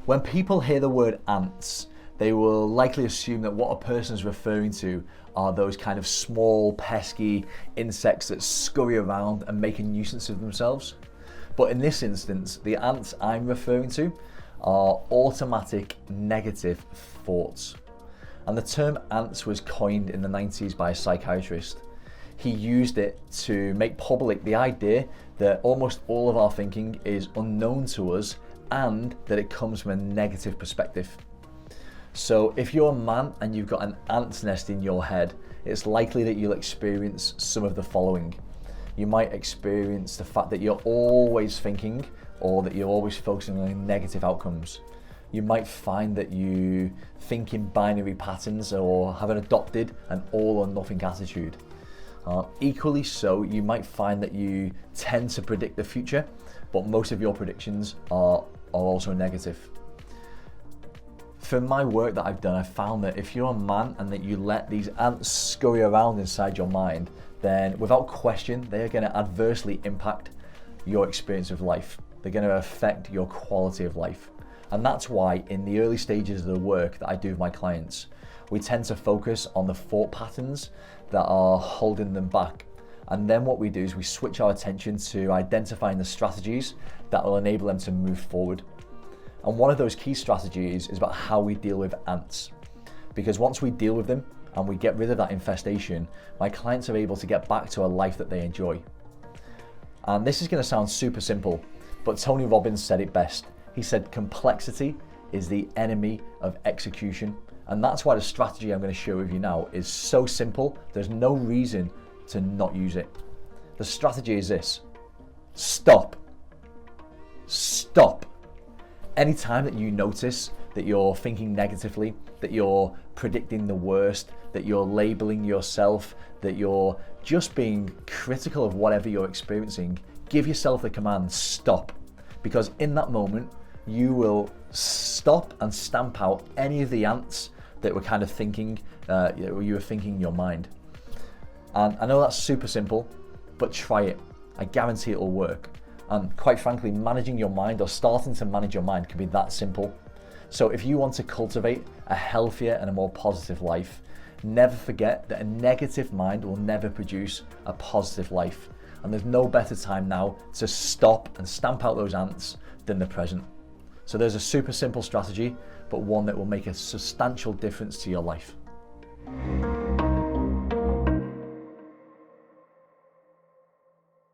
When people hear the word ants, they will likely assume that what a person is referring to are those kind of small, pesky insects that scurry around and make a nuisance of themselves. But in this instance, the ants I'm referring to are automatic negative thoughts. And the term ants was coined in the 90s by a psychiatrist. He used it to make public the idea that almost all of our thinking is unknown to us and that it comes from a negative perspective. So if you're a man and you've got an ant's nest in your head, it's likely that you'll experience some of the following. You might experience the fact that you're always thinking or that you're always focusing on negative outcomes. You might find that you think in binary patterns or have adopted an all or nothing attitude. Equally so, you might find that you tend to predict the future, but most of your predictions are also negative. From my work that I've done, I've found that if you're a man and that you let these ants scurry around inside your mind, then without question, they are going to adversely impact your experience of life. They're going to affect your quality of life. And that's why in the early stages of the work that I do with my clients, we tend to focus on the thought patterns that are holding them back. And then what we do is we switch our attention to identifying the strategies that will enable them to move forward. And one of those key strategies is about how we deal with ants. Because once we deal with them and we get rid of that infestation, my clients are able to get back to a life that they enjoy. And this is going to sound super simple, but Tony Robbins said it best. He said complexity is the enemy of execution. And that's why the strategy I'm going to share with you now is so simple, there's no reason to not use it. The strategy is this: stop. Stop. Anytime that you notice that you're thinking negatively, that you're predicting the worst, that you're labeling yourself, that you're just being critical of whatever you're experiencing, give yourself the command, stop. Because in that moment, you will stop and stamp out any of the ants that were kind of thinking, you were thinking in your mind. And I know that's super simple, but try it. I guarantee it will work. And quite frankly, managing your mind or starting to manage your mind can be that simple. So if you want to cultivate a healthier and a more positive life, never forget that a negative mind will never produce a positive life. And there's no better time now to stop and stamp out those ants than the present. So there's a super simple strategy, but one that will make a substantial difference to your life.